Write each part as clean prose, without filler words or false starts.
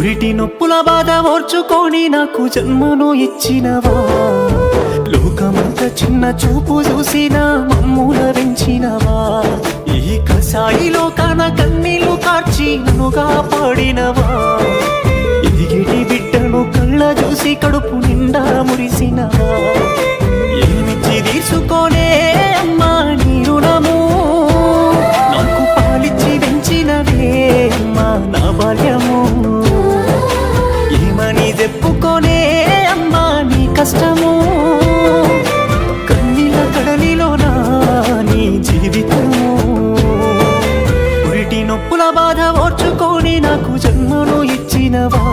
పురిటి నొప్పుల బాధ ఓర్చుకొని నాకు జన్మను ఇచ్చినవా, లోకమంతా చిన్న చూపు చూసినా మమ్ముల పెంచినవా, ఈ కసాయి లోకాన కన్నీళ్లు కార్చి నన్ను కాపాడినవా, ఎదిగిటి బిడ్డను కళ్ళ చూసి కడుపు నిండా మురిసినవా, ఏమిచ్చి తీసుకోనే అమ్మా నీ రుణము, నాకు పాలిచ్చి పెంచినవే అమ్మా నా బాల్యము, ఏమని చెప్పుకోనే అమ్మా నీ కష్టము, కన్నీళ్ళ కడలిలోనా నీ జీవితము, పురిటి నొప్పుల బాధ ఓర్చుకొని నాకు జన్మను ఇచ్చినవా,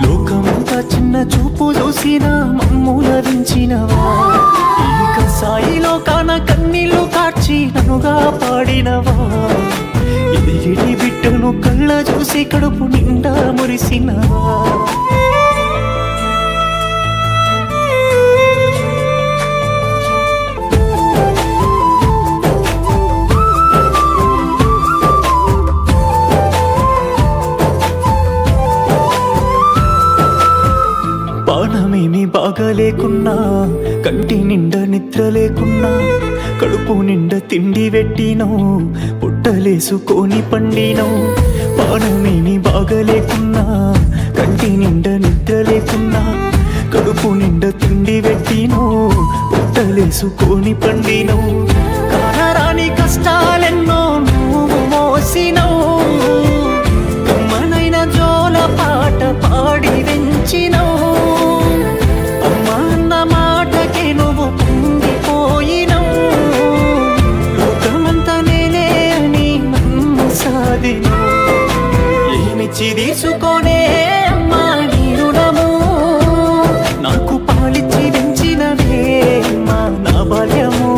లోకమంతా చిన్న చూపు చూసిన మమ్ముల దించినవా, ఈ కసాయి లోకాన కన్నీళ్లు కార్చి నన్నుగా పాడినవా, ఎదిగిటి బిడ్డను కళ్ళ చూసి కడుపు నిండా మురిసినవా. పానమేమి బాగా లేకున్నా, కంటి నిండా నిద్ర లేకున్నా, కడుపు నిండా తిండి పెట్టినో, పుట్టలేసుకొని పండినో, పానమేమి బాగా లేకున్నా, కంటి నిండా నిద్ర లేకున్నా, కడుపు నిండా తిండి పెట్టినో, పుట్టలేసుకొని పండినో, కానరాని కష్టాలెన్నో నువ్వు మోసినవు, కమ్మనైన జోల పాట పాడి వెంచినవు, ఏమిచ్చి తీసుకోనే అమ్మా నీ రుణము, నాకు పాలిచ్చి పెంచినవే అమ్మా నా బాల్యము,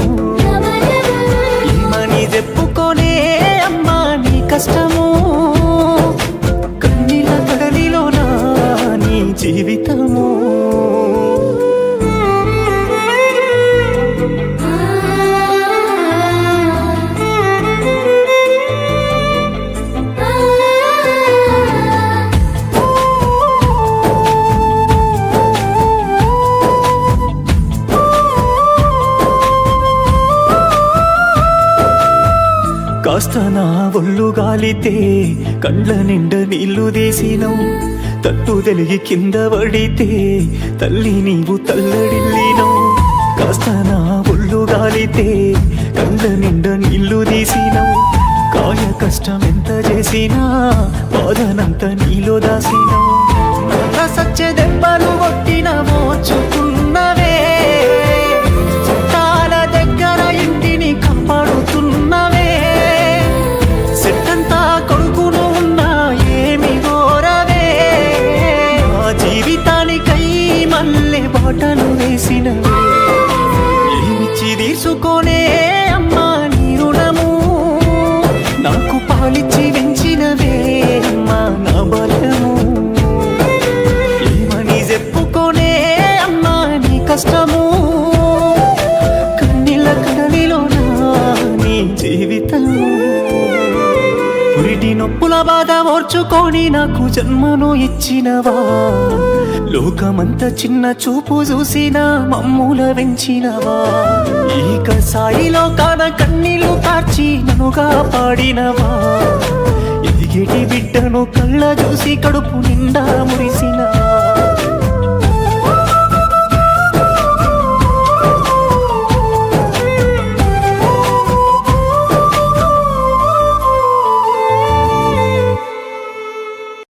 ఏమని చెప్పుకోనే అమ్మా నీ కష్టము, కన్నీళ్ళ కడలిలోనా నీ జీవితము. కాస్త నా ఒళ్ళు గాలితే కండ్ల నిండా నీళ్లు తీసినవు, తట్టు తెలిగి కింద పడితే తల్లి నీవు తల్లడిల్లినవు, కాస్త నా ఒళ్ళు గాలితే కండ్ల నిండా నీళ్లు తీసినవు, కాయ కష్టం ఎంత చేసినా బాధనంత నీలో దాసినవు, నల్ల సచ్చే దెబ్బలు కొట్టిన మోచుకున్నవే, చుట్టాల దగ్గర ఇంటిని కాపాడుతున్నవే, సెట్టంతా కొడుకును ఉన్నా ఏమి కోరవే, నా జీవితానికై మల్లె బాటలు వేసినవే, ఏమిచ్చి తీసుకోనే అమ్మా నీ రుణము, నాకు పాలిచ్చి పెంచినవే అమ్మా నా బాల్యము, ఏమని చెప్పుకోనే అమ్మా నీ కష్టము, కన్నీళ్ళ కడలిలోనా నీ జీవితము, పురిటి నొప్పుల బాధ ఓర్చుకొని నాకు జన్మను ఇచ్చినవా, లోకమంతా చిన్న చూపు చూసిన మమ్ముల వెంచినవా, ఈ కసాయి లోకాన కన్నీళ్లు కార్చి నన్నుగా పాడినవా, ఎదిగేటి బిడ్డను కళ్ళ చూసి కడుపు నిండా మురిసినవా.